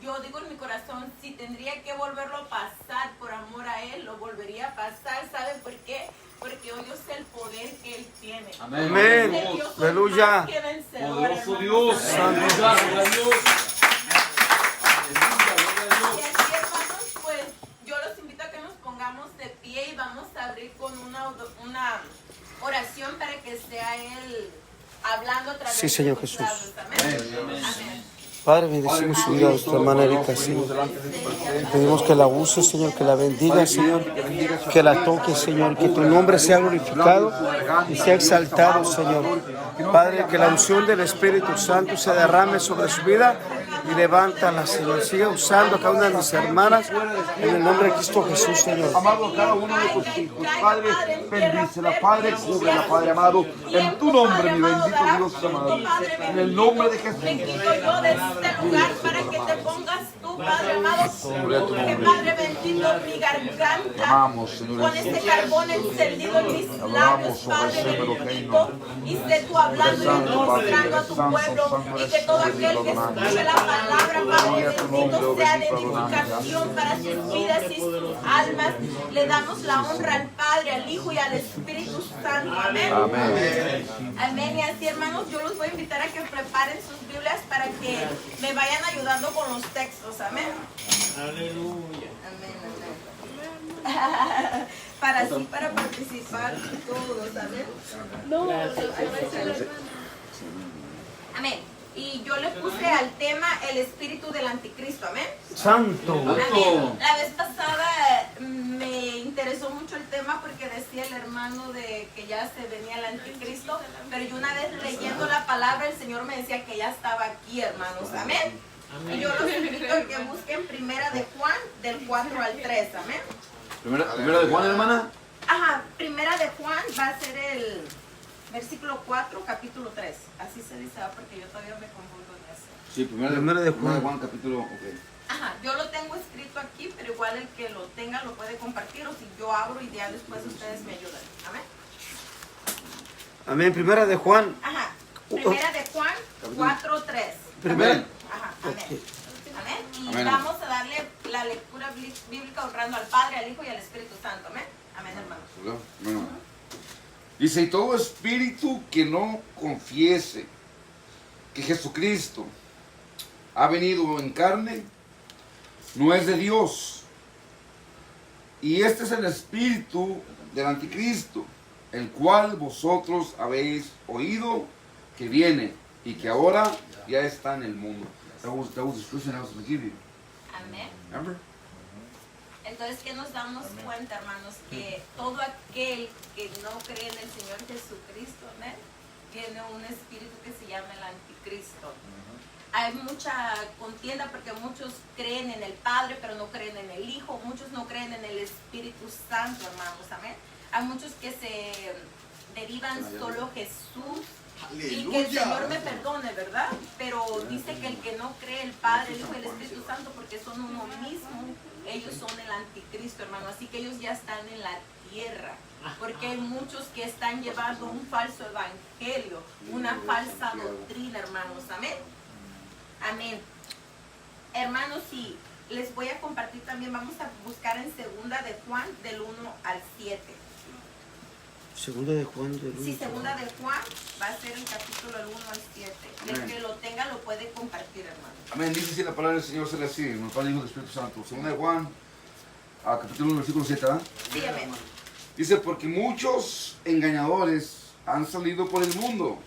yo digo en mi corazón, si tendría que volverlo a pasar por amor a Él, lo volvería a pasar. ¿Saben por qué? Porque hoy yo sé el poder que Él tiene. Amén. Amén. Aleluya. Poderoso Dios. Santo Dios. Y así, hermanos, pues yo los invito a que nos pongamos de pie y vamos a abrir con una oración para que sea Él hablando a través Sí, Señor de sus Jesús. labios. Amén. Amén. Padre, bendecimos su vida de nuestra hermana Erika, Señor. Pedimos que la use, Señor, que la bendiga, Señor, que la toque, Señor, que tu nombre sea glorificado y sea exaltado, Señor. Padre, que la unción del Espíritu Santo se derrame sobre su vida y levántala, Señor. Siga usando a cada una de mis hermanas en el nombre de Cristo Jesús, Señor. Amado a cada uno de tus hijos, Padre, bendícela, Padre, cúbrela, Padre amado, en tu nombre, mi bendito Dios amado, en el nombre de Jesús. Bendito yo de este lugar para que te pongas tú, Padre amado, que Padre bendito mi garganta, con este carbón encendido en mis labios, Padre bendito, y esté tú hablando y ministrando a tu pueblo, y que todo aquel que escuche la palabra, Padre bendito, sea de edificación para sus vidas y sus almas. Le damos la honra al Padre, al Hijo y al Espíritu Santo. Amén. Amén. Amén. Y así, hermanos, yo los voy a invitar a que preparen sus Biblias para que me vayan ayudando con los textos. Amén. Aleluya. Amén. Para participar todos. Amén. Amén. Y yo le puse al tema el espíritu del anticristo. Amén. Santo. Amén. La vez pasada me interesó mucho el tema porque decía el hermano de que ya se venía el anticristo, pero yo una vez leyendo la palabra el Señor me decía que ya estaba aquí, hermanos. Amén. Y yo los invito a que busquen Primera de Juan del 4 al 3. Amén. Primera de Juan, hermana. Ajá, Primera de Juan va a ser el versículo 4, capítulo 3. Así se dice, porque yo todavía me confundo en eso. Sí, Primera de Juan. Capítulo, ok. Ajá, yo lo tengo escrito aquí, pero igual el que lo tenga lo puede compartir, o si yo abro y ya después ustedes me ayudan. Amén. Amén. Primera de Juan. Ajá, Primera de Juan 4, 3. Primera. Ajá, amén. Amén. Y Amén. vamos a darle la lectura bíblica honrando al Padre, al Hijo y al Espíritu Santo. Amén. Amén, hermanos. Bueno. Dice, y todo espíritu que no confiese que Jesucristo ha venido en carne, no es de Dios. Y este es el espíritu del anticristo, el cual vosotros habéis oído que viene y que ahora ya está en el mundo. That was the description I was going to give you. Amén. Remember? Entonces, ¿qué nos damos cuenta, hermanos? Que todo aquel que no cree en el Señor Jesucristo, amén, tiene un espíritu que se llama el anticristo. Hay mucha contienda porque muchos creen en el Padre, pero no creen en el Hijo. Muchos no creen en el Espíritu Santo, hermanos, amén. Hay muchos que se derivan solo Jesús. Y que el Señor me perdone, ¿verdad? Pero dice que el que no cree el Padre, el Hijo y el Espíritu Santo, porque son uno mismo, ellos son el anticristo, hermano. Así que ellos ya están en la tierra. Porque hay muchos que están llevando un falso evangelio, una falsa doctrina, hermanos. Amén. Amén. Hermanos, y les voy a compartir también, vamos a buscar en Segunda de Juan, del 1 al 7. Segunda de Juan. Sí, Segunda de Juan va a ser el capítulo del 1 al 7. El que lo tenga lo puede compartir, hermano. Amén. Dice así la palabra del Señor, será así, en el Padre, Hijo y Espíritu Santo. Segunda de Juan, capítulo 1, versículo 7, ¿verdad? Sí, amén. Dice, porque muchos engañadores han salido por el mundo,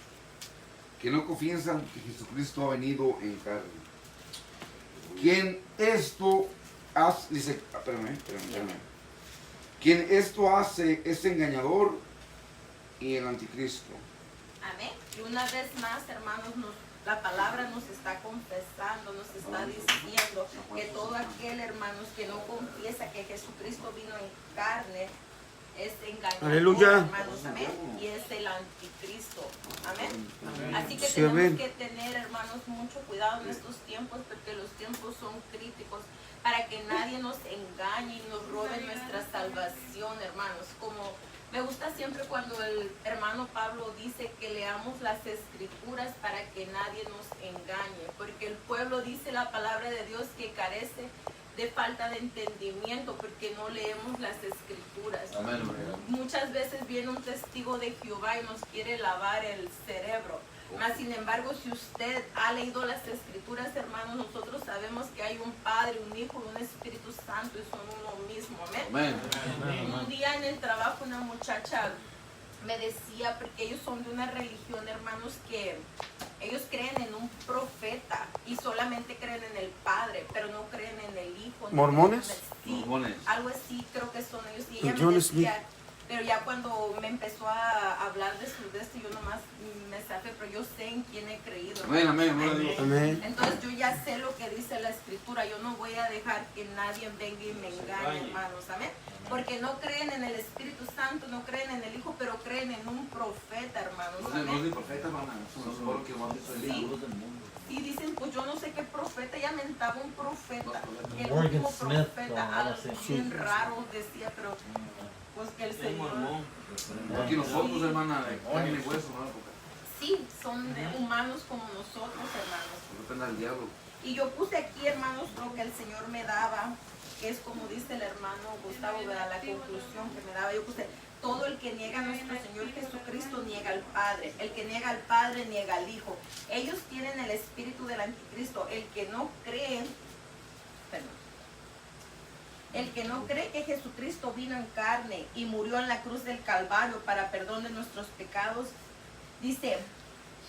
que no confiesan que Jesucristo ha venido en carne. Quien esto hace, dice, espérame. Quien esto hace es engañador y el anticristo. Amén. Y una vez más, hermanos, la palabra nos está confesando, nos está diciendo que todo aquel, hermanos, que no confiesa que Jesucristo vino en carne, es engañador. Aleluya. Hermanos, amén. Y es el anticristo. Amén. Así que Sí, tenemos amén. que tener, hermanos, mucho cuidado en estos tiempos, porque los tiempos son críticos, para que nadie nos engañe y nos robe nuestra salvación, hermanos. Como Me gusta siempre cuando el hermano Pablo dice que leamos las escrituras para que nadie nos engañe, porque el pueblo dice la palabra de Dios que carece de falta de entendimiento porque no leemos las escrituras. Amén. Muchas veces viene un testigo de Jehová y nos quiere lavar el cerebro. Mas, sin embargo, si usted ha leído las escrituras, hermanos, nosotros sabemos que hay un Padre, un Hijo y un Espíritu Santo y son uno mismo. Amén. Amén. Un día en el trabajo una muchacha me decía, porque ellos son de una religión, hermanos, que ellos creen en un profeta y solamente creen en el Padre, pero no creen en el Hijo. ¿Mormones? Sí, Mormones. algo así creo que son ellos. Y ella John me Smith. decía, pero ya cuando me empezó a hablar de su esto, yo nomás me zafé, pero yo sé en quién he creído. Amén, amén, amén. Amén. Entonces yo ya sé lo que dice la escritura. Yo no voy a dejar que nadie venga y me engañe, hermanos. Amén. Porque no creen en el Espíritu Santo, no creen en el Hijo, pero creen en un profeta, hermanos. No es Amén. de profeta, hermana. Son los que más Sí. Y dicen, pues yo no sé qué profeta, ella mentaba un profeta, el Morgan último Smith, profeta, o algo algo así. bien raro decía, pero pues que el Es Señor... mormón. Aquí nosotros, hermana, de carne y hueso, ¿no? Sí, son humanos como nosotros, hermanos. Porque depende del diablo. Y yo puse aquí, hermanos, lo que el Señor me daba, que es como dice el hermano Gustavo, ¿verdad? La conclusión que me daba. Yo puse, todo el que niega a nuestro Señor Jesucristo niega al Padre. El que niega al Padre niega al Hijo. Ellos tienen el espíritu del anticristo. El que no cree, perdón. El que no cree que Jesucristo vino en carne y murió en la cruz del Calvario para perdón de nuestros pecados, dice,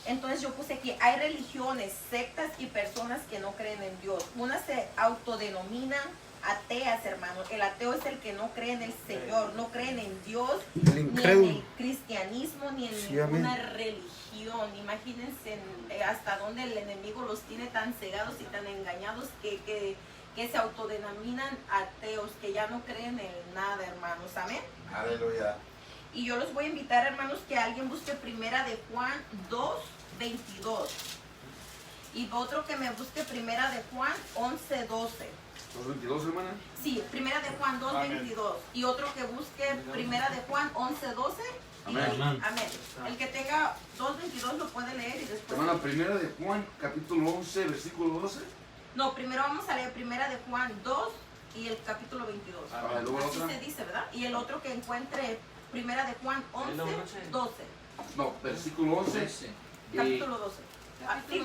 entonces yo puse aquí, hay religiones, sectas y personas que no creen en Dios. Unas se autodenominan ateas, hermanos. El ateo es el que no cree en el Señor, no creen en Dios, El ni en incrédulo. el cristianismo, ni en Sí, ninguna amén. religión. Imagínense hasta dónde el enemigo los tiene tan cegados y tan engañados que se autodenominan ateos, que ya no creen en nada, hermanos. Amén. Aleluya. Y yo los voy a invitar, hermanos, que alguien busque primera de Juan 2:22. Y otro que me busque primera de Juan 11:12. ¿Los 22, hermana? Sí, primera de Juan 2:22. Y otro que busque primera de Juan 11:12. Amén. Amén. El que tenga 2:22 lo puede leer y después... Hermana, primera de Juan, capítulo 11, versículo 12. No, primero vamos a leer primera de Juan 2 y el capítulo 22. Ah, luego la Así otra. se dice, ¿verdad? Y el otro que encuentre primera de Juan 11:12. No, versículo 11. Capítulo 12.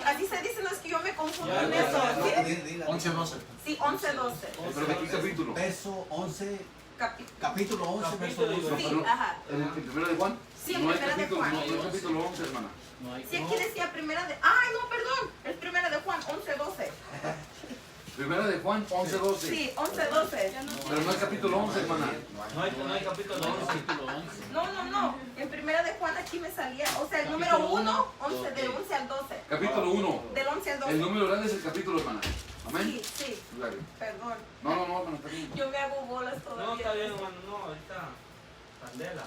Así se dice, no es que yo me confundo Ya, en ya, eso. ya, ¿Sí? 11-12. Sí, 11:12. ¿Pero de qué capítulo? Verso 11, Capi- capítulo 11, verso Capítulo 12. Sí, Pero- ajá. ¿En primera de Juan? Sí, en no hay primera de capítulo, Juan. no hay capítulo 11, hermana. Sí, aquí decía primera de... ¡Ay, no, perdón! Es primera de Juan 11:12. Primera de Juan, 11, 12. Sí, 11:12. Pero no hay capítulo 11, hermana. No hay capítulo 11. No. En primera de Juan aquí me salía, o sea, el número 1, 11, del 11 al 12. Capítulo 1. Del 11 al 12. El número grande es el capítulo, hermana. Amén. Sí, Claro. perdón. No, hermana, está bien. Yo me hago bolas todavía. No, está bien, hermano. No, ahorita. Candela.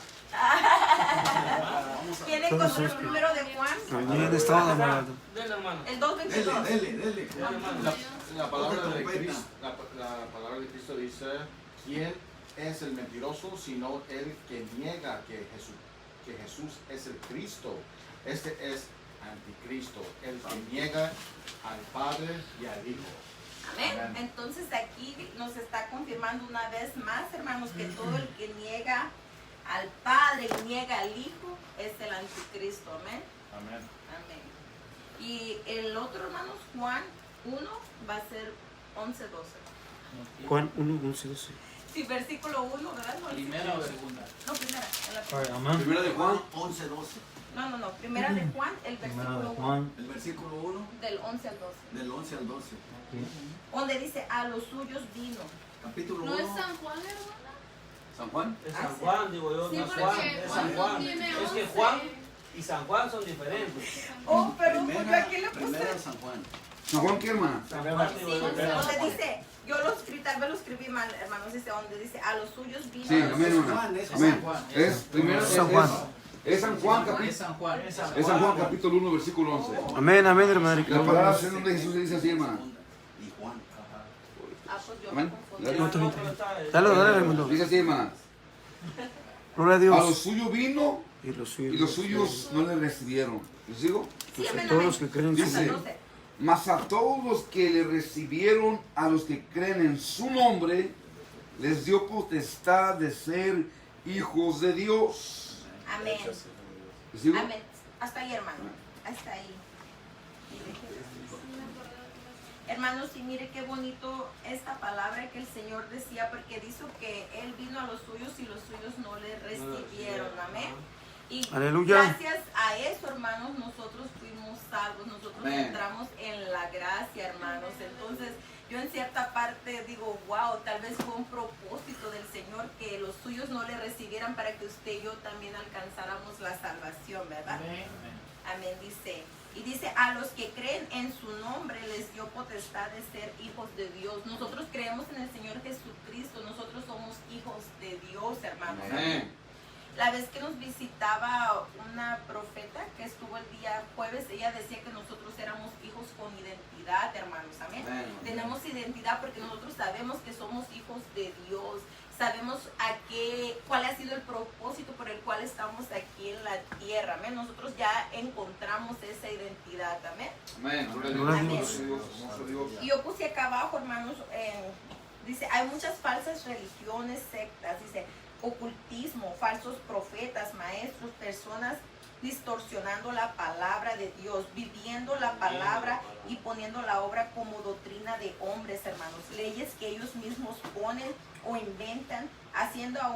¿Quién encontró el número de Juan? Amén. Estaba enamorado. Dele, hermano. El Dele, 2:22. dele. Dele, hermano. La palabra de trompeta. Cristo, la palabra de Cristo dice, ¿quién es el mentiroso sino el que niega que Jesús es el Cristo? Este es anticristo, el que niega al Padre y al Hijo. Amén. Amén. Entonces aquí nos está confirmando una vez más, hermanos, que todo el que niega al Padre y niega al Hijo es el anticristo. Amén. Amén. Amén. Y el otro, hermanos, Juan 1 va a ser 11:12. Juan 1, 11, 12. Sí, versículo 1, ¿verdad? No, ¿Primera o segunda? No, primera. En la primera. Primera de Juan. 11, 12. No. Primera de Juan, el versículo 1, El versículo 1, del 11 al 12. del 11 al 12. Donde dice, a los suyos vino. Capítulo ¿No es 1. San Juan, hermana? ¿San Juan? Es San Juan, digo yo. Sí, No es porque Juan, es Juan San no Juan. tiene Es que 11. Juan y San Juan son diferentes. Oh, pero pues yo aquí le Primera puse. de San Juan. ¿San Juan qué, hermana? San Juan, Sí, digo yo. donde dice, yo lo escribí, tal vez lo escribí mal, hermanos, dice, donde dice, a los suyos vino. Sí, amén, hermana. Juan, es Amén. San Juan. Es primera San Juan. Es San Juan, Es capítulo. San Juan. Es San Es San Juan, capítulo 1, versículo 11. Amén, amén, hermano. Y la palabra del Señor de Jesús le dice así, hermana. Y Juan. Ah, pues yo Amén. me confundí. No, El otro está- Dale, hermano. Dice así, hermana. Gloria a A Dios. lo suyo vino Y los y los suyos no le recibieron. ¿Les digo? Sí, amén, Todos amén. los que creen en su Hasta Dice, nombre. 12. mas a todos los que le recibieron, a los que creen en su nombre, les dio potestad de ser hijos de Dios. Amén. ¿Les digo? Amén. Hasta ahí, hermano. Hasta ahí. Hermanos, y mire qué bonito esta palabra que el Señor decía, porque dijo que Él vino a los suyos y los suyos no le recibieron. Amén. Y Aleluya. gracias a eso, hermanos, nosotros fuimos salvos, nosotros Amén. entramos en la gracia, hermanos. Entonces, yo en cierta parte digo, wow, tal vez fue un propósito del Señor que los suyos no le recibieran para que usted y yo también alcanzáramos la salvación, ¿verdad? Amén, dice. Y dice, a los que creen en su nombre les dio potestad de ser hijos de Dios. Nosotros creemos en el Señor Jesucristo, nosotros somos hijos de Dios, hermanos. Amén. La vez que nos visitaba una profeta que estuvo el día jueves, ella decía que nosotros éramos hijos con identidad, hermanos. Amén. Amén. Tenemos identidad porque nosotros sabemos que somos hijos de Dios. Sabemos cuál ha sido el propósito por el cual estamos aquí en la tierra. Amén. Nosotros ya encontramos esa identidad. Amén. Amén. Gloria a Gloria a Dios. Dios. Hermoso Dios. Y yo puse acá abajo, hermanos, dice, hay muchas falsas religiones, sectas, dice, ocultismo, falsos profetas, maestros, personas distorsionando la palabra de Dios, viviendo la palabra y poniendo la obra como doctrina de hombres, hermanos, leyes que ellos mismos ponen o inventan, haciendo a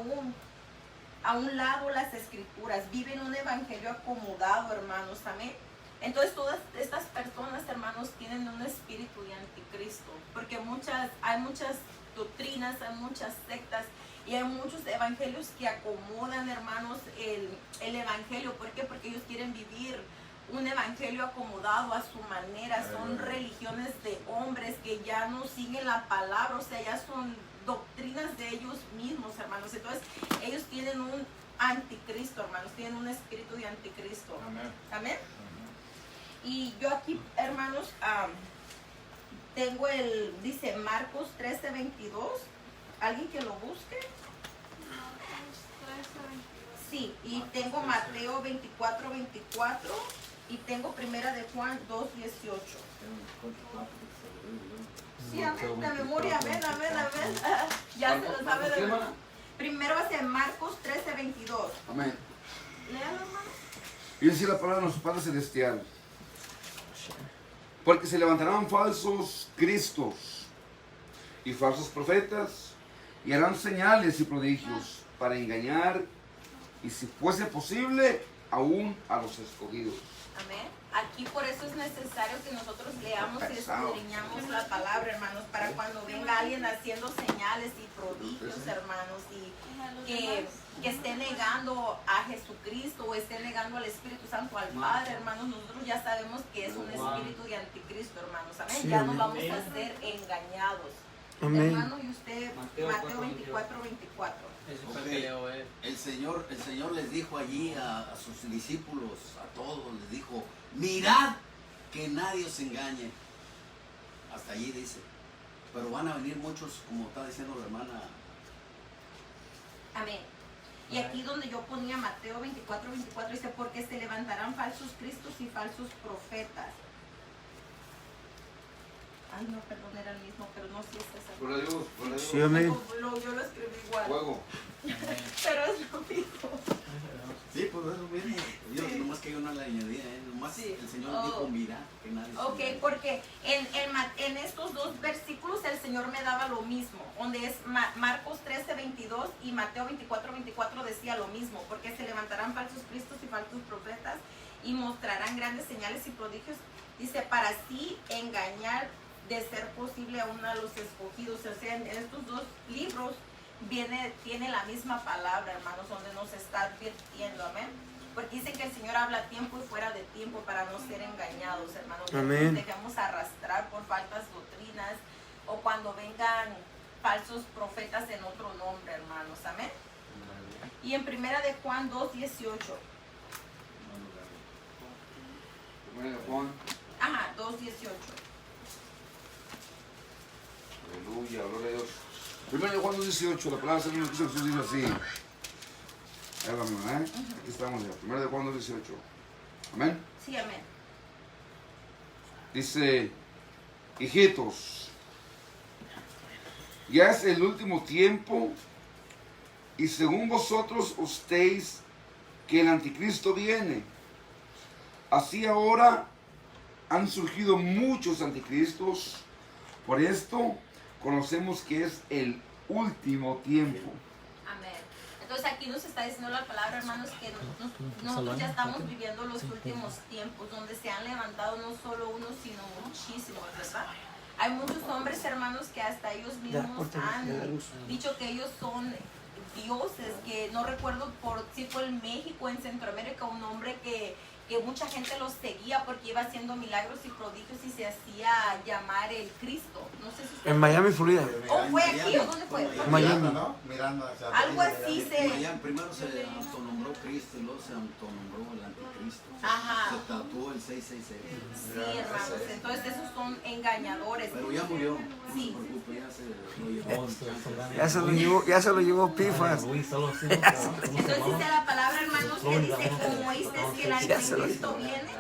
un lado las escrituras, viven un evangelio acomodado, hermanos, amén. Entonces todas estas personas, hermanos, tienen un espíritu de anticristo, porque hay muchas doctrinas, hay muchas sectas y hay muchos evangelios que acomodan, hermanos, el evangelio. ¿Por qué? Porque ellos quieren vivir un evangelio acomodado a su manera. Son religiones de hombres que ya no siguen la palabra, o sea, ya son doctrinas de ellos mismos, hermanos. Entonces ellos tienen un anticristo, hermanos, tienen un espíritu de anticristo. Amén. Amén. Y yo aquí, hermanos, tengo dice Marcos 13:22. ¿Alguien que lo busque? Sí, y tengo Mateo 24:24 y tengo Primera de Juan 2:18. Sí, amén, de memoria, amén, amén, amén. Ya se lo sabe de memoria. Primero va a ser Marcos 13:22. Amén. Léalo, hermano. Y decir la palabra de nuestro Padre Celestial. Porque se levantarán falsos cristos y falsos profetas y harán señales y prodigios para engañar, y si fuese posible, aún a los escogidos. Amén. Aquí por eso es necesario que nosotros leamos y escudriñamos la palabra, hermanos, para cuando venga alguien haciendo señales y prodigios, hermanos, y que esté negando a Jesucristo o esté negando al Espíritu Santo, al Padre, hermanos, nosotros ya sabemos que es un espíritu de anticristo, hermanos. Amén. Sí, Ya amén. no vamos a ser engañados. Amén. Hermano, y usted, Mateo 24:24. Eso Ok. fue que leo él. El Señor les dijo allí a sus discípulos, a todos, les dijo, mirad que nadie os engañe. Hasta allí dice. Pero van a venir muchos, como está diciendo la hermana. Amén. Y aquí donde yo ponía Mateo 24:24 dice, porque se levantarán falsos cristos y falsos profetas. Ay, no, perdón, era el mismo, pero no sé si es esa. Gloria a Dios, gloria a Dios. Sí, amén. Yo lo escribí igual, Fuego. pero es lo mismo. Sí, pues es lo mismo. Dios, Sí. nomás que yo no le añadía, nomás Sí. el Señor Oh. dijo, mirad que nadie os Ok, engañe. porque en estos dos versículos el Señor me daba lo mismo, donde es Marcos 13:22 y Mateo 24:24 decía lo mismo, porque se levantarán falsos cristos y falsos profetas y mostrarán grandes señales y prodigios, dice, para así engañar de ser posible aún a los escogidos. O sea, en estos dos libros tiene la misma palabra, hermanos, donde nos está advirtiendo, amén. Porque dicen que el Señor habla a tiempo y fuera de tiempo para no ser engañados, hermanos. Amén. Nos dejemos arrastrar por falsas doctrinas o cuando vengan falsos profetas en otro nombre, hermanos, amén. Y en Primera de Juan 2:18. Primera de Juan. Ajá, 2:18. Aleluya, gloria a Dios. Primero de Juan 2:18, la palabra del Señor Jesús dice así. Ahí va, hermana, Aquí estamos ya. 1 de Juan 2:18. Amén. Sí, amén. Dice, hijitos, ya es el último tiempo, y según vosotros ustéis que el anticristo viene. Así ahora han surgido muchos anticristos. Por esto conocemos que es el último tiempo. Amén. Entonces aquí nos está diciendo la palabra, hermanos, que nosotros ya estamos viviendo los últimos tiempos, donde se han levantado no solo unos, sino muchísimos, ¿verdad? Hay muchos hombres, hermanos, que hasta ellos mismos han dicho que ellos son dioses, que no recuerdo si fue en México, en Centroamérica, un hombre que mucha gente los seguía porque iba haciendo milagros y prodigios y se hacía llamar el Cristo. No sé si usted... En Miami, Florida. ¿O fue aquí o dónde fue? Miami. Miranda, o sea, Algo así se... Primero se autonombró Cristo y luego se autonombró el anticristo. Ajá. Se tatuó el 666. Sí, hermanos. Entonces esos son engañadores. Pero ya murió. Sí. No se preocupe, ya se lo llevó. Ya se lo llevó Pifas. Entonces dice la palabra, hermanos, que dice, como oíste que el anticristo viene,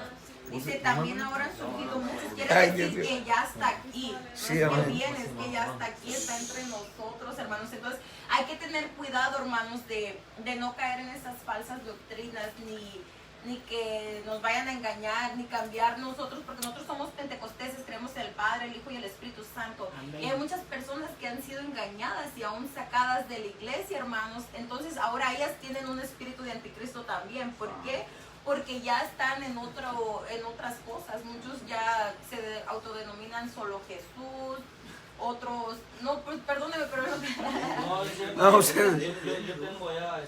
dice, también ahora han surgido muchos. Quiere decir que ya está aquí. No es que viene, es que ya está aquí, está entre nosotros, hermanos. Entonces hay que tener cuidado, hermanos, de no caer en esas falsas doctrinas, ni que nos vayan a engañar, ni cambiar nosotros, porque nosotros somos pentecosteses, creemos en el Padre, el Hijo y el Espíritu Santo. Y hay muchas personas que han sido engañadas y aún sacadas de la iglesia, hermanos. Entonces ahora ellas tienen un espíritu de anticristo también. ¿Por qué? Porque ya están en otras cosas. Muchos ya se autodenominan solo Jesús. Otros, no, pues perdóneme, pero No, usted. Yo tengo ya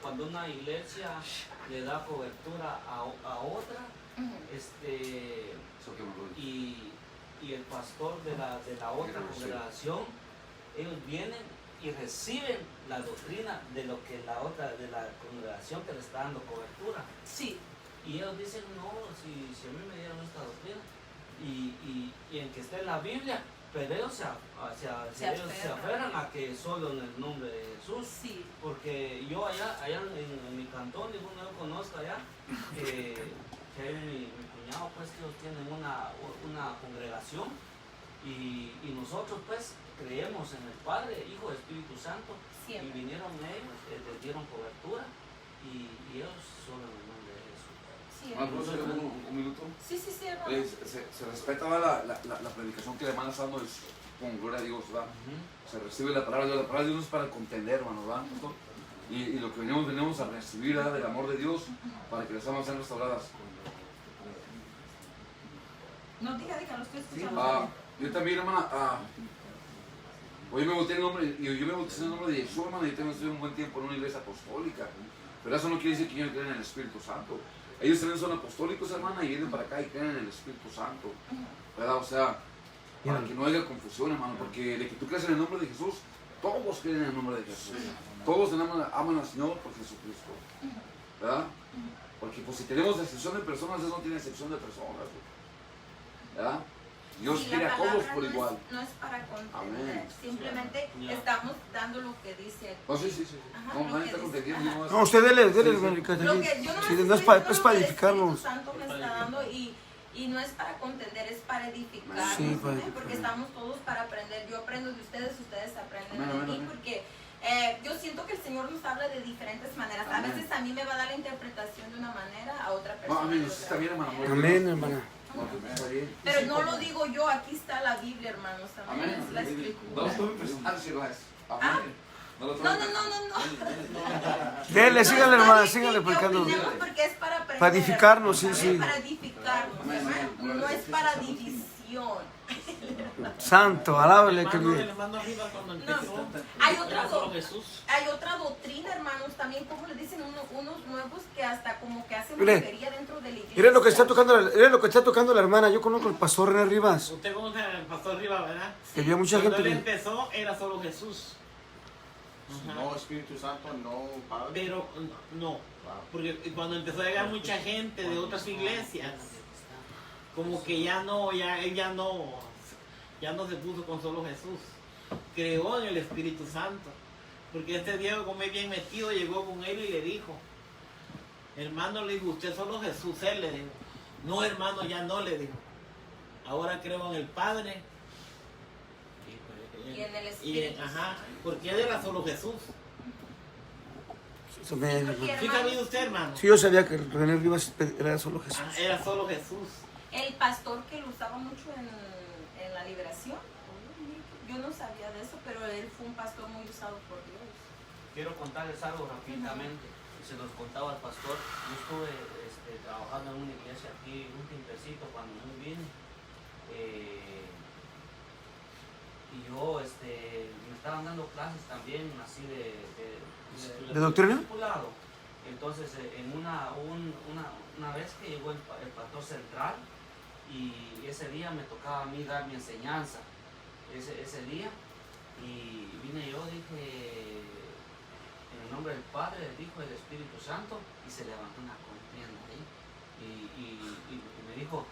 cuando una iglesia le da cobertura a otra, y el pastor de la otra congregación, ellos vienen y reciben la doctrina de lo que de la congregación que le está dando cobertura. sí. Y ellos dicen, no, si a mí me dieron esta doctrina, y en que está en la Biblia, pero ellos se aferran a que solo en el nombre de Jesús. Sí. Porque yo allá en mi cantón, y uno yo conozco allá, que hay mi cuñado, pues, que ellos tienen una congregación, y nosotros, pues, creemos en el Padre, Hijo y Espíritu Santo. Siempre. Y vinieron ellos, les dieron cobertura, y ellos solo en el nombre de Jesús. Sí, ¿Puedo hacer un minuto? sí, hermano. Se respeta la predicación que le van dando con gloria a Dios, ¿verdad? Se recibe la palabra de Dios. La palabra de Dios es para contender, hermano, ¿verdad? Y lo que venimos a recibir, ¿verdad? Del amor de Dios para que las almas sean restauradas. No, diga, lo estoy escuchando. Yo también, hermana, hoy me bauticé en el nombre de Jesús, hermano, y tengo un buen tiempo en una iglesia apostólica. Pero eso no quiere decir que yo no creen en el Espíritu Santo. Ellos también son apostólicos, hermana, y vienen para acá y creen en el Espíritu Santo, ¿verdad? O sea, para que no haya confusión, hermano, porque de que tú crees en el nombre de Jesús, todos creen en el nombre de Jesús. Todos aman al Señor por Jesucristo, ¿verdad? Porque pues si tenemos excepción de personas, Dios no tiene excepción de personas, ¿verdad? Dios Sí, quiere la a todos palabra por igual. No es para contender, Amén. simplemente Ya. estamos dando lo que dice. No, sí. Ajá, No, lo nadie que está dice. contendiendo. No, usted dele, Lo que yo sí, no es para edificarnos. El Espíritu Santo me está dando y no es para contender, es para edificarnos, Sí, para ¿sí? Porque estamos todos para aprender. Yo aprendo de ustedes, ustedes aprenden Amén, de mí, amén. porque yo siento que el Señor nos habla de diferentes maneras. A Amén. veces a mí me va a dar la interpretación de una manera, a otra persona. No, amén, de usted otra. está bien, hermano. Amén, hermana. No, está bien. Pero no lo digo yo, aquí está la Biblia, hermanos, también Amén. es la No escritura. lo tomen personal si lo es. Amén. No lo No, tomen no. Dele, sígale, hermana, sígale, porque porque porque es para aprender. Para edificarnos, sí, También sí. Para edificarnos, Amén, ¿verdad? amén. No es para división. Santo, alábele que bien. hermano arriba cuando No, empezó, hay otra, era solo Jesús. hay otra doctrina, hermanos, también como le dicen unos nuevos que hasta como que hacen Mire, brujería dentro de la iglesia. Mire lo que está tocando la hermana. Yo conozco al pastor René Rivas. Usted conoce al pastor Rivas, ¿verdad? Que había mucha Cuando gente él que... empezó era solo Jesús. Ajá. No Espíritu Santo, no Padre. Pero no, porque cuando empezó a llegar mucha gente de otras iglesias, como que él ya no se puso con solo Jesús. Creó en el Espíritu Santo. Porque este Diego, como es bien metido, llegó con él y le dijo, hermano, le dijo, usted solo Jesús, él le dijo. No, hermano, ya no, le dijo. Ahora creo en el Padre. Y en el Espíritu. Ajá, porque él era solo Jesús. Eso me- Porque, ¿Sí sabía usted, hermano? Sí, yo sabía que René Rivas era solo Jesús. Ah, era solo Jesús. El pastor que lo usaba mucho en la liberación, yo no sabía de eso, pero él fue un pastor muy usado por Dios. Quiero contarles algo rápidamente. Se los contaba al pastor. Yo estuve trabajando en una iglesia aquí un tiempecito cuando yo vine. Y yo me estaban dando clases también así ¿De doctrina? discipulado. Entonces en una vez que llegó el pastor central y ese día me tocaba a mí dar mi enseñanza ese día, y vine yo, dije en el nombre del Padre, del Hijo y del Espíritu Santo, y se levantó una contienda ahí y me dijo,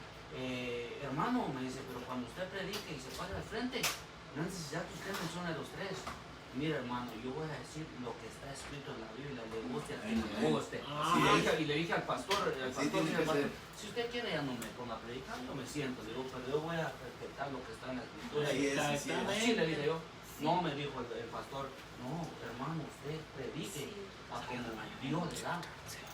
hermano, me dice, pero cuando usted predique y se pare al frente, no es necesidad que usted mencione los tres. Mira, hermano, yo voy a decir lo que está escrito en la Biblia, le guste a quien le guste. Y le dije al pastor, si usted quiere ya no me ponga a predicar, yo me siento, digo, pero yo voy a respetar lo que está en la escritura. Sí, le dije yo. No, me dijo el pastor, no, hermano, usted predique a quien Dios le da.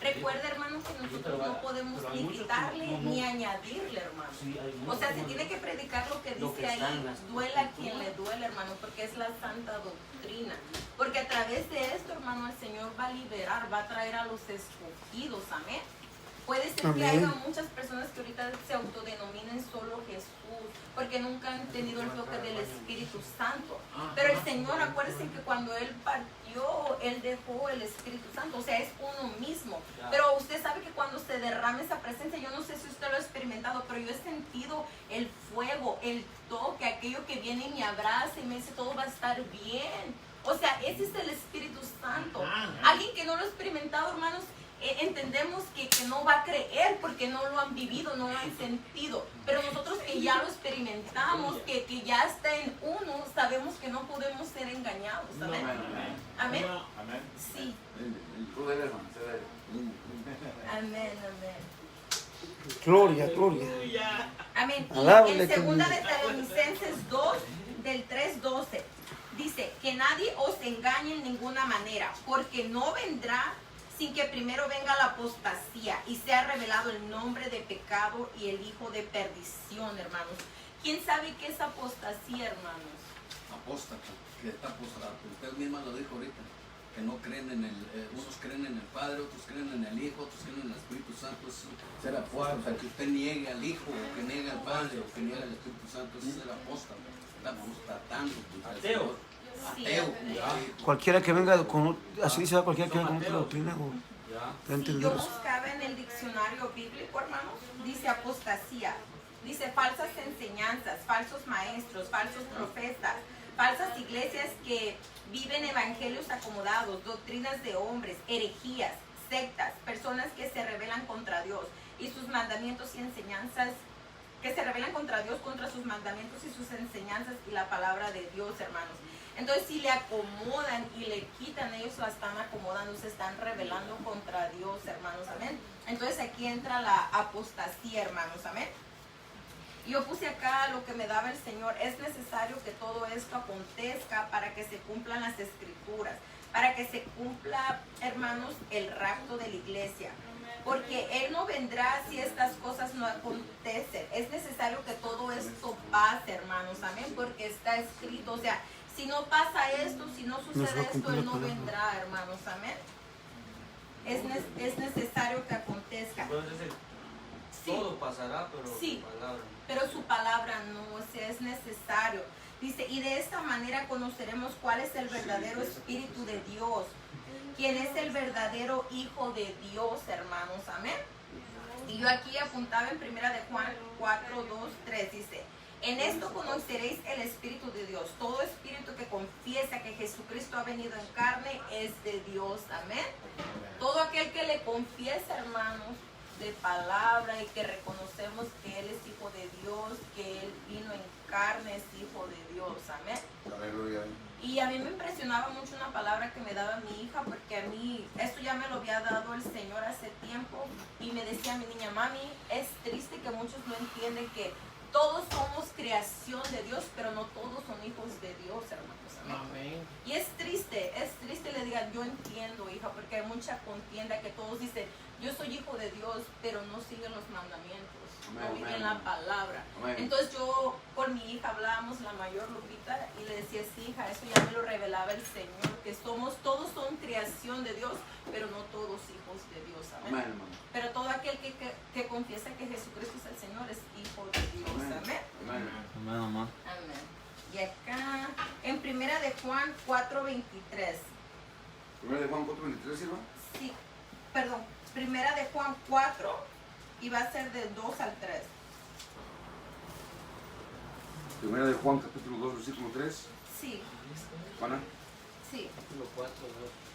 Recuerda, hermano, que nosotros no podemos ni quitarle ni añadirle, hermano. Sí, O sea, se tiene que predicar lo que dice ahí, duela a quien le duele, hermano, porque es la santa doctrina. Porque a través de esto, hermano, el Señor va a liberar, va a traer a los escogidos, amén. Puede ser que haya muchas personas que ahorita se autodenominen solo Jesús, porque nunca han tenido el toque del Espíritu Santo. Pero el Señor, acuérdense que cuando Él partió, Él dejó el Espíritu Santo, o sea, es uno mismo. Pero usted sabe que cuando se derrama esa presencia, yo no sé si usted lo ha experimentado, pero yo he sentido el fuego, el toque, aquello que viene y me abraza y me dice, todo va a estar bien. O sea, ese es el Espíritu Santo. Alguien que no lo ha experimentado, hermanos, entendemos que no va a creer porque no lo han vivido, no lo han sentido. Pero nosotros que ya lo experimentamos, que ya está en uno, sabemos que no podemos ser engañados. ¿Amén? Amén. Amén. Sí. Amén, amén. Gloria, gloria. Amén. Y Alábale, en segunda de Señor. Tesalonicenses 2, del 3:12, dice que nadie os engañe en ninguna manera, porque no vendrá sin que primero venga la apostasía y sea revelado el nombre de pecado y el hijo de perdición, hermanos. ¿Quién sabe qué es apostasía, hermanos? Apóstata, que está apostado. Usted misma lo dijo ahorita, que no creen en unos creen en el Padre, otros creen en el Hijo, otros creen en el Espíritu Santo. Es ser apóstata, que usted niegue al Hijo, o que niegue al Padre, o que niegue al Espíritu Santo, es ser apóstata. Está apostatando. Ateo. Ateo. Cualquiera que venga con, así dice cualquiera que venga con otra doctrina, o Ya. te Si yo entender eso. buscaba en el diccionario bíblico, hermanos, dice apostasía, dice falsas enseñanzas, falsos maestros, falsos profetas, falsas iglesias que viven evangelios acomodados, doctrinas de hombres, herejías, sectas, personas que se rebelan contra Dios y sus mandamientos y enseñanzas, que se rebelan contra Dios, contra sus mandamientos y sus enseñanzas y la palabra de Dios, hermanos. Entonces, si le acomodan y le quitan, ellos la están acomodando, se están rebelando contra Dios, hermanos, amén. Entonces, aquí entra la apostasía, hermanos, amén. Yo puse acá lo que me daba el Señor. Es necesario que todo esto acontezca para que se cumplan las escrituras, para que se cumpla, hermanos, el rapto de la iglesia. Porque Él no vendrá si estas cosas no acontecen. Es necesario que todo esto pase, hermanos, amén, porque está escrito. O sea, si no pasa esto, si no sucede esto, Él no vendrá, hermanos, amén. Es necesario que acontezca. Entonces, Sí. todo pasará, pero Sí. su palabra. Pero su palabra no, o sea, es necesario. Dice, y de esta manera conoceremos cuál es el verdadero Espíritu de Dios, quién es el verdadero Hijo de Dios, hermanos, amén. Y yo aquí apuntaba en 1 de Juan 4, 2, 3, dice, en esto conoceréis el Espíritu de Dios. Todo espíritu que confiesa que Jesucristo ha venido en carne es de Dios, amén. Todo aquel que le confiesa, hermanos, de palabra y que reconocemos que Él es Hijo de Dios, que Él vino en carne, es Hijo de Dios. Amén. Aleluya. Y a mí me impresionaba mucho una palabra que me daba mi hija, porque a mí, esto ya me lo había dado el Señor hace tiempo, y me decía mi niña, mami, es triste que muchos no entienden que todos somos creación de Dios, pero no todos son hijos de Dios, hermanos. Amén. Amén. Y es triste le digan, yo entiendo, hija, porque hay mucha contienda que todos dicen, yo soy hijo de Dios, pero no siguen los mandamientos, no Amén, viven amén. la palabra. Amén. Entonces yo con mi hija hablábamos, la mayor Lupita, y le decía, sí, hija, eso ya me lo revelaba el Señor, que todos son creación de Dios, pero no todos hijos de Dios. Amén. Amén, hermano. Pero todo aquel que confiesa que Jesucristo es el Señor es hijo de Dios. Amén. Amén. Amén, mamá. Amén. Y acá, en primera de Juan 4:23. Primera de Juan 4:23, ¿sirva? Sí, perdón, primera de Juan 4 y va a ser del 2 al 3. Primera de Juan, capítulo 2, versículo 3. Sí, Juana, sí, Capítulo 4,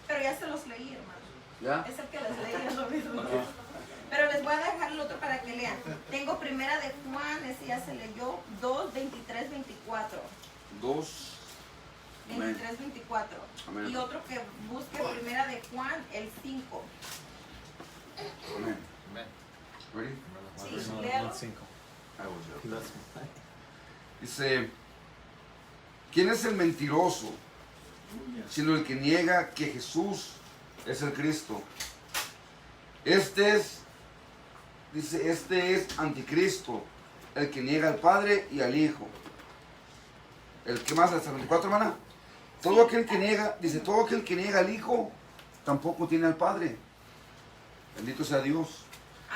pero ya se los leí, hermano. ¿ya? Es el que les leí, es lo mismo. Pero les voy a dejar el otro para que lean. Tengo primera de Juan, ese ya se leyó, 2, 23, 24. 2. Amén. 23, 24. Amén. Y otro que busque primera de Juan, el 5. Amén. Amén. Ready? Sí, léalo. I will do it. Dice, ¿quién es el mentiroso? Sino el que niega que Jesús es el Cristo. Este es anticristo, el que niega al Padre y al Hijo. ¿El que más? ¿Hasta el 24, hermana? Todo aquel que niega, dice, todo aquel que niega al Hijo, tampoco tiene al Padre. Bendito sea Dios.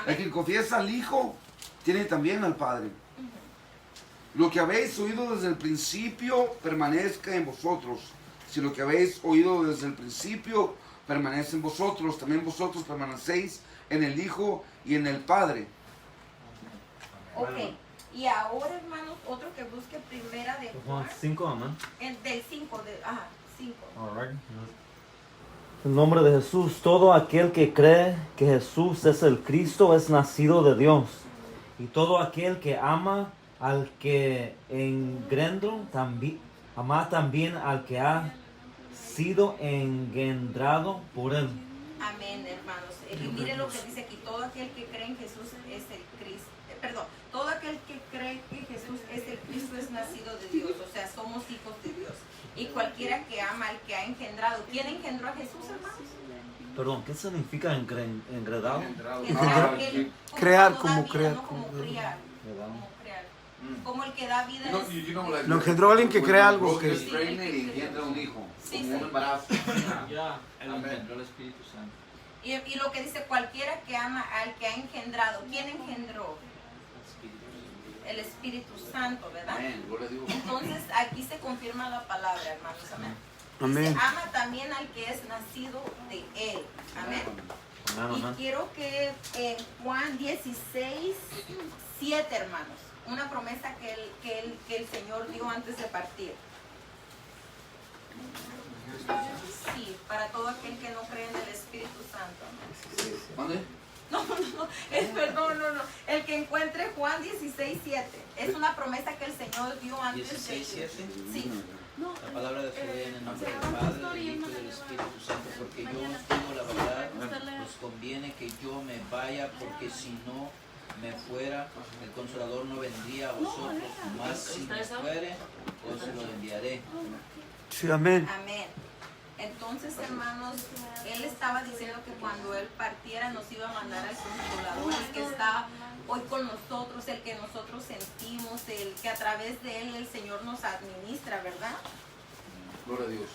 El Amén. que confiesa al Hijo, tiene también al Padre. Lo que habéis oído desde el principio, permanezca en vosotros. Si lo que habéis oído desde el principio, permanece en vosotros, también vosotros permanecéis en el Hijo y en el Padre. Ok, y ahora, hermanos, otro que busque primera de Juan, Juan 5, amén. del 5, 5. Alright. En nombre de Jesús, todo aquel que cree que Jesús es el Cristo es nacido de Dios. Y todo aquel que ama al que engendró, ama también al que ha sido engendrado por él. Amén, hermanos. Y mire lo que dice aquí, todo aquel que cree en Jesús es el Cristo. Perdón, todo aquel que cree que Jesús es el Cristo es nacido de Dios, o sea, somos hijos de Dios. Y cualquiera que ama al que ha engendrado. ¿Quién engendró a Jesús, hermanos? Perdón, ¿qué significa engredado? Engendrar, él, Crear, cuando da como vida, crear, no como como- criar. Como crear. Como el que da vida es... Lo engendró alguien que crea algo que- Es y engendra un hijo. Sí, Como sí. un embarazo. Ya. Él engendró el Espíritu Santo. Y lo que dice, cualquiera que ama al que ha engendrado. ¿Quién engendró? El Espíritu Santo, ¿verdad? Amén. Gloria a Dios. Entonces aquí se confirma la palabra, hermanos. Amén. Amén. Dice, ama también al que es nacido de él. Amén. Amén, Y amén. quiero que en Juan 16, 7, hermanos, una promesa que el Señor dio antes de partir. Sí, para todo aquel que no cree en el Espíritu Santo. ¿Dónde? No, el que encuentre Juan 16, 7. Es una promesa que el Señor dio antes 16, de... 7. Sí. La palabra de Dios en el nombre del Padre, del Hijo y del Espíritu Santo, porque yo os digo la verdad, os conviene que yo me vaya, porque si no me fuera, el Consolador no vendría a vosotros, mas si me fuere, os lo enviaré. Sí, amén. Amén. Entonces, hermanos, él estaba diciendo que cuando él partiera nos iba a mandar al Consolador, el que está hoy con nosotros, el que nosotros sentimos, el que a través de él el Señor nos administra, ¿verdad? Gloria a Dios.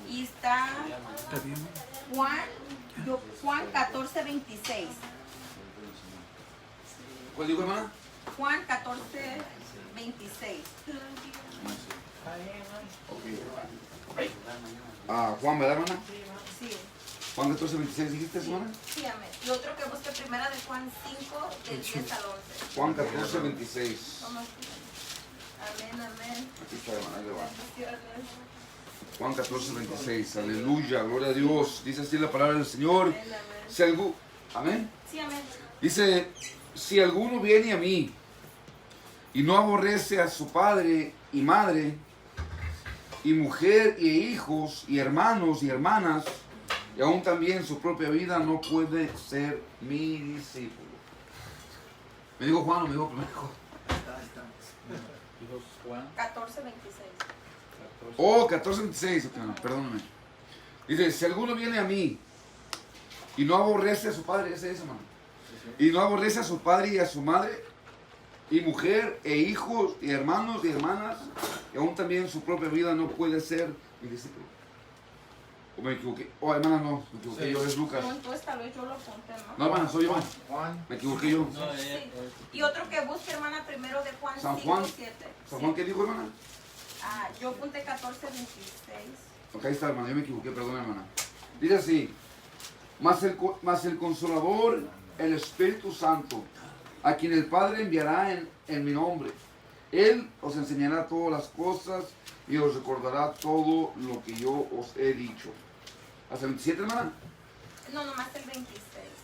Y está Juan 14, 26. ¿Cuál dijo, hermana? Juan 14, 26. Juan, ¿verdad, hermana? Sí, Juan 14, 26, ¿dijiste, hermana? sí, amén. Y otro que busque primera de Juan 5, del 10 al 11. Juan 14, 26. Vamos. Amén, amén. Aquí está, hermana, ahí le va. Bendiciones. Juan 14, 26. Aleluya, gloria a Dios. Dice así la palabra del Señor. Amén, amén. Amén. Sí, amén. Dice, si alguno viene a mí y no aborrece a su padre y madre, y mujer y hijos y hermanos y hermanas, y aún también su propia vida, no puede ser mi discípulo. ¿Me dijo Juan o me dijo primero? Juan 14:26. Oh, 14:26, ok, perdóname. Dice, si alguno viene a mí y no aborrece a su padre, ese es, hermano, y no aborrece a su padre y a su madre, y mujer e hijos y hermanos y hermanas, y aún también su propia vida, no puede ser mi discípulo. ¿O me equivoqué? Oh, hermana, no, me equivoqué yo, es Lucas. No, entonces tal vez yo lo apunté, ¿no? No, hermana, soy yo. Juan. Me equivoqué yo. Sí. Y otro que busque, hermana, primero de Juan San 5, Juan. 7. ¿San Juan qué dijo, hermana? Ah, yo apunté 14:26. Ok, ahí está, hermana, yo me equivoqué, perdón, hermana. Dice así, mas el Consolador, el Espíritu Santo, a quien el Padre enviará en mi nombre, Él os enseñará todas las cosas y os recordará todo lo que yo os he dicho. ¿Hasta el 27, hermana? No, nomás el 26.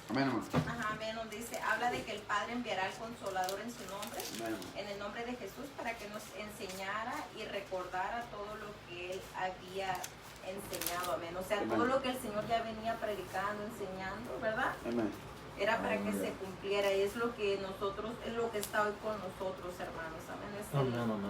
Amén, hermana. Ajá, amén, donde dice, habla de que el Padre enviará al Consolador en su nombre, Amén, hermana. en el nombre de Jesús, para que nos enseñara y recordara todo lo que Él había enseñado, amén. O sea, Amén. todo lo que el Señor ya venía predicando, enseñando, ¿verdad? Amén. Era para que se cumpliera, y es lo que nosotros, es lo que está hoy con nosotros, hermanos, amén. Es el- Amén,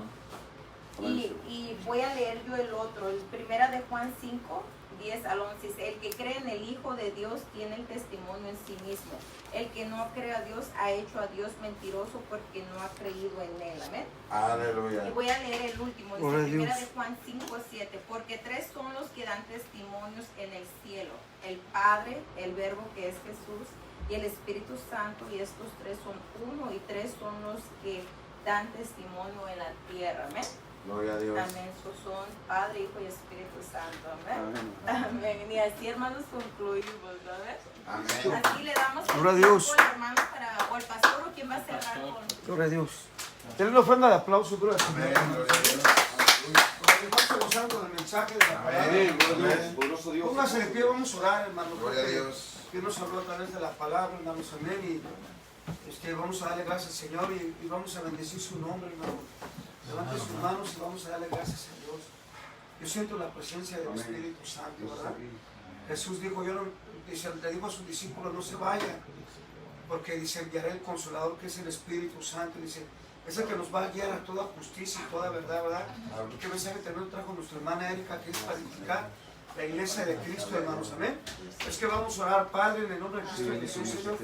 amén. Y voy a leer yo el otro, el primera de Juan 5, 10 al 11. Dice, el que cree en el Hijo de Dios tiene el testimonio en sí mismo. El que no cree a Dios ha hecho a Dios mentiroso porque no ha creído en él. Amén. Y Aleluya. voy a leer el último, dice Gloria a primera Dios. de Juan 5, 7. Porque tres son los que dan testimonios en el cielo: el Padre, el Verbo que es Jesús, y el Espíritu Santo, y estos tres son uno, y tres son los que dan testimonio en la tierra. Amén. Gloria a Dios. Amén. Esos son Padre, Hijo y Espíritu Santo. Amén. Amén. Y así, hermanos, concluimos, ¿verdad? Amén. Así le damos el Gloria a Dios. tiempo al hermano para, o el pastor, o quien va a cerrar con. Gloria a Dios. Denle una ofrenda de aplauso, gloria al Señor. Amén. Gloria a Dios. Porque estamos gozando del mensaje de la palabra. Amén, gloria a Dios, poderoso Dios. Póngase de pie, vamos a orar, hermano. Gloria a Dios. Que nos habló a través de la palabra, hermanos, amén. Y vamos a darle gracias al Señor y vamos a bendecir su nombre, hermano. Levante sus manos y vamos a darle gracias a Dios. Yo siento la presencia del Espíritu Santo, ¿verdad? Jesús dijo, le dijo a sus discípulos, no se vayan, porque dice, enviaré el Consolador, que es el Espíritu Santo. Dice, es el que nos va a guiar a toda justicia y toda verdad, ¿verdad? ¿Y qué mensaje también trajo nuestra hermana Erika, que es para edificar la iglesia de Cristo, hermanos? Amén. Es que vamos a orar, Padre, en el nombre de Cristo Jesús, Señor.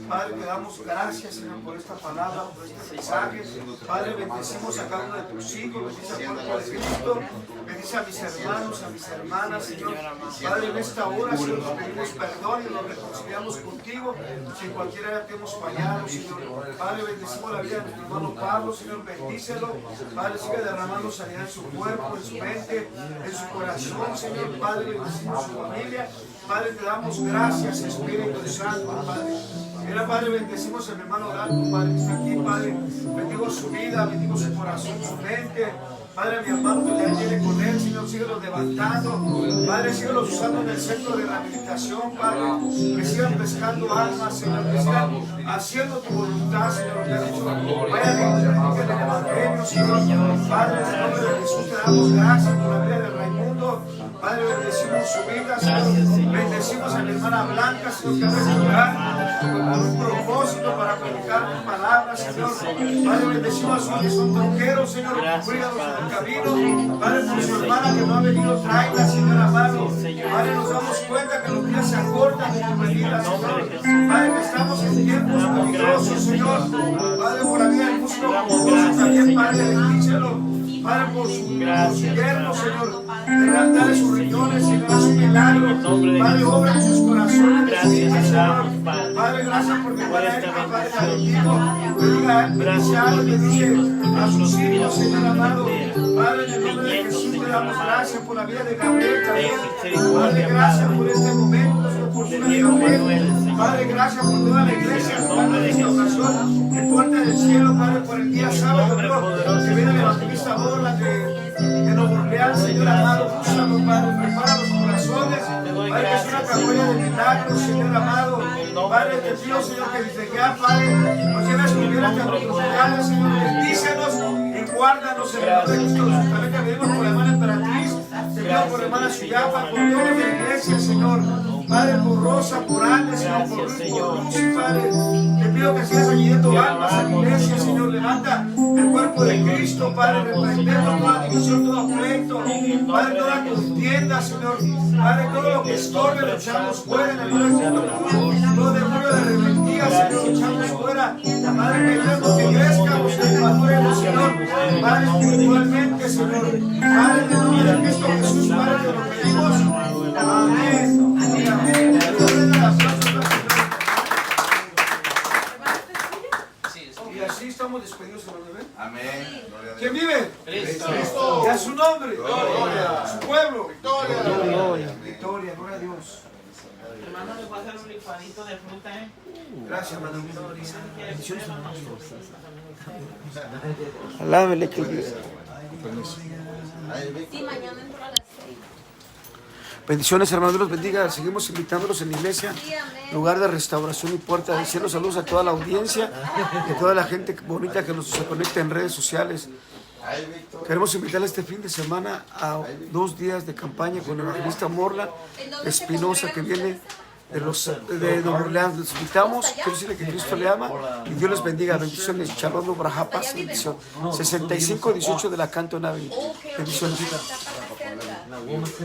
Padre, te damos gracias, Señor, por esta palabra, por este mensaje. Padre, bendecimos a cada uno de tus hijos, bendice a cuerpo de Cristo, bendice a mis hermanos, a mis hermanas, Señor. Padre, en esta hora, Señor, nos pedimos perdón y nos reconciliamos contigo si en cualquier área te hemos fallado, Señor. Padre, bendecimos la vida de nuestro hermano Pablo, Señor, bendícelo. Padre, sigue derramando sanidad en su cuerpo, en su mente, en su corazón, Señor. Padre, bendecimos su familia. Padre, te damos gracias, Espíritu Santo, Padre. Mira, Padre, bendecimos a mi hermano Dalton, Padre, que está aquí, Padre. Bendigo su vida, bendigo su corazón, su mente. Padre, mi hermano que ya tiene con él, Señor, síguelos levantando. Padre, síguelos usando en el centro de rehabilitación, Padre. Que sigan pescando almas, Señor, que sigan haciendo tu voluntad, Señor, que has dicho. Vayan a predicar el Evangelio, Señor. Padre, en el nombre de Jesús te damos gracias por la vida de Raimundo. Padre, bendecimos su vida, Señor. Bendecimos a mi hermana Blanca, Señor, que hace su lugar con un propósito para predicar tu palabra, Señor. Padre, bendecimos a sus que son troqueros, Señor. Cuídalos en el camino. Padre, por su hermana que no ha venido, tráela, Señor amado. Padre, nos damos cuenta que los días se acortan en tu venida, Señor. Padre, que estamos en tiempos peligrosos, Señor. Padre, por la vida del músico famoso también, Padre, bendícelo. Padre, por su yerno, Señor. Dale sus riñones, Señor, haz un milagro. Padre, obra en sus corazones de su vida, Señor. Padre, gracias porque para él, Padre, bendito. Bendiga a él, bendice a sus hijos, Señor amado. Padre, en el nombre de Jesús te damos gracias por la vida de Gabriel también. Padre, gracias por este momento, Señor, por su vida de Gabriel. Padre, gracias por toda la iglesia, Padre, de esta ocasión. En puerta del cielo, Padre, por el día sábado, Dios, que viene el evangelista Borla de Nuevo Orleans, Señor amado, úsalo, Padre, prepara los corazones, Padre, que es una campaña de milagros, Señor amado. Padre, te pido, Señor, que desde ya, Padre, nos lleves con bien hasta nuestros hogares, Señor. Bendícenos y guárdanos en el nombre de Cristo. También te pedimos por la hermana Emperatriz, te pido por la hermana Suyapa, por todos los de la iglesia, Señor. Padre, por Rosa, por Anne, Señor, por Lucy, Padre. Te pido que sigas añadiendo almas a la iglesia, Señor. Levanta el cuerpo de Cristo, Padre. Reprendemos toda división, todo pleito, Padre, toda contienda, Señor. Padre, todo lo que estorbe lo echamos fuera en el nombre de Jesús. Todo demonio de rebeldía, Señor, lo echamos fuera. Padre, que crezcamos, que maduremos, Señor. Padre, espiritualmente, Señor. Padre, en el nombre de Cristo Jesús, Padre, te lo pedimos. Amén. Y así estamos despedidos, hermano. Amén. ¿Quién vive? Cristo. Y a su nombre. Gloria. Su pueblo. Victoria. Victoria, gloria a Dios. Hermano, le voy a hacer un licuadito de fruta, ¿eh? Gracias, hermano. Bendiciones, hermano. Alábele que Sí, mañana entro a las 6. bendiciones, hermanos, Dios los bendiga. Seguimos invitándolos en la iglesia, Sí, amén. lugar de restauración y puerta del cielo. Saludos a toda la audiencia y a toda la gente bonita que nos se conecta en redes sociales. Queremos invitarles este fin de semana a 2 días de campaña con el evangelista Morla Espinosa, que viene de Nueva Orleans. Les invitamos, quiero decirle que Cristo le ama y Dios les bendiga. Bendiciones. Shalom, Braja, paz, bendición. 6518 de la Canton Avenue. Bendiciones.